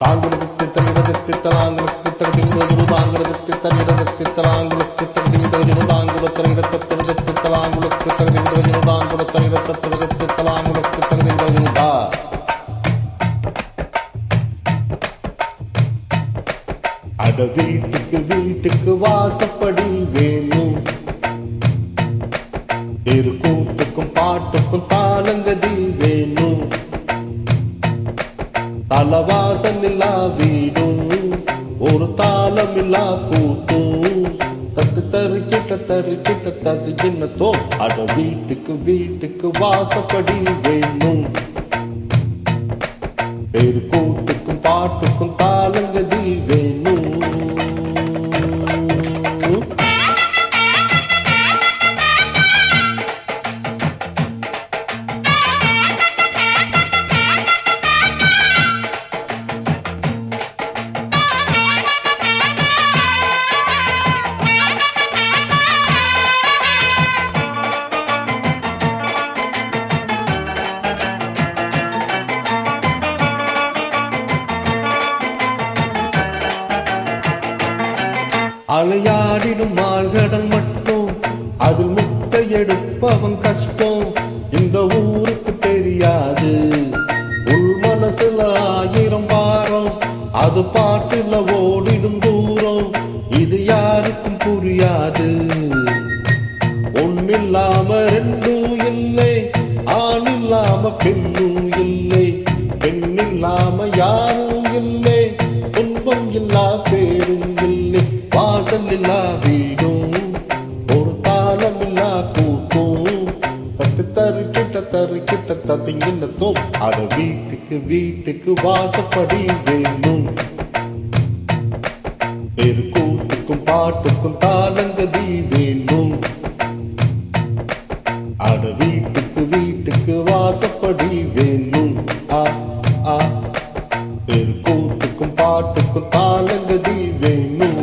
தாங்களுக்கு தன்னிடத்து தலாங்களுக்கு தகுதிங்கிறது தாங்களுக்கு தன்னிடத்து தலாங்களுக்கு தகுதிங்கிறது தாங்குல தன்னிடத்து தலாங்களுக்கு தகுதிங்கிறது தாங்குல தன்னிடத்து தலாங்களுக்கு தகுதிங்கிறதுடா. அட வீட்டுக்கு வீட்டுக்கு வாசப்படி வேணும், கூத்துக்கும் பாட்டுக்கும் தாளங்கதி வேணும், தலவாசமில்லா வீடும் ஒரு தாளமில்லா கூட்டும், தத்து தருக்கிட்ட தது என்னத்தோ. அட வீட்டுக்கு வீட்டுக்கு வாசப்படி வேணும், கூத்துக்கும் பாட்டுக்கும் தாளங்கதி வேணும். அலையாடிடும் மால்கடல் மட்டும் அதில் முட்டை எடுப்பவன் கஷ்டம் இந்த ஊருக்கு தெரியாது. உள் மனசுல 1000 பாரம், அது பாட்டுல ஓடிடும் தூரம், இது யாருக்கும் புரியாது. ஒன்னில்லாம ரெண்டும் இல்லை, ஆண் இல்லாம பெண்ணும் இல்லை, பெண்ணில்லாம யாரும் இல்லை, துன்பம் இல்லா பேரும் இல்லை, வாசல் இல்லா வீடும் ஒரு தாளம் இல்லா கூட்டும், தத்து தருக்கிட்ட தத்திங்கத்தோ. அட வீட்டுக்கு வீட்டுக்கு வாசப்படி வேணும், கூத்துக்கும் பாட்டுக்கும் தாளங்கதி வேணும். அட வீட்டுக்கு வீட்டுக்கு வாசப்படி வேணும், கூத்துக்கும் பாட்டுக்கும் தாளங்கதி வேணும்.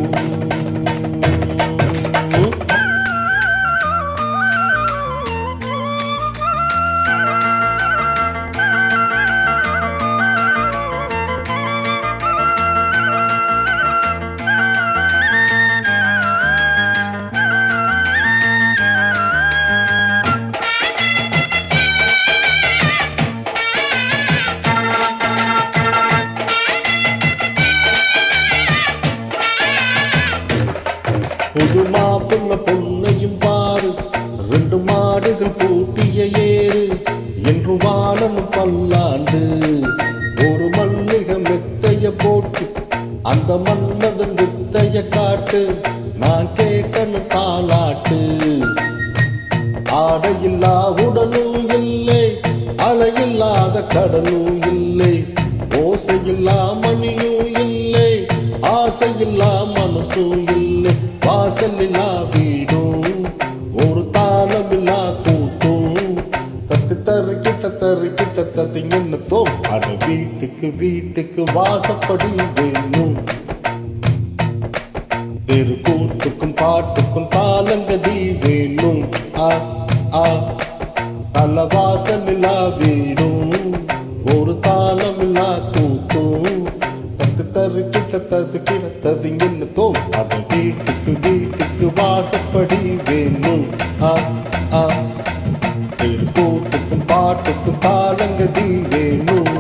புது மாப்பிள்ள பொண்ணையும் பாரு, 2 மாடுகள் பூட்டிய ஏறு என்று வானம் பல்லாண்டு, ஒரு மல்லிகை மெத்தைய போட்டு அந்த மன்னதன் வித்தைய காட்டு, நான் கேட்கணும் தாலாட்டு. ஆடையில்லா உடலும் இல்லை, அலையில்லாத கடலும் இல்லை, ஓசையில்லா மணியும் இல்லை, ஆசையில்லா மனசும் இல்லை, வாசலில்லா வீடும் ஒரு தாளமில்லா கூட்டும், தத்து தருக்கிட்ட தத்திங்கத்தோ. அட வீட்டுக்கு வீட்டுக்கு வாசப்படி வேணும், கூத்துக்கும் பாட்டுக்கும் தாளங்கதி வேணும். தலவாசலில்லா வீடும் ஒரு தாளமில்லா கூட்டும், தத்து தருக்கிட்ட தத்திங்கத்தோ. அட வீட்டுக்கு வீட்டுக்கு வாசப்படி வேணும், கூத்துக்கும் பாட்டுக்கும் தாளங்கதி வேணும்.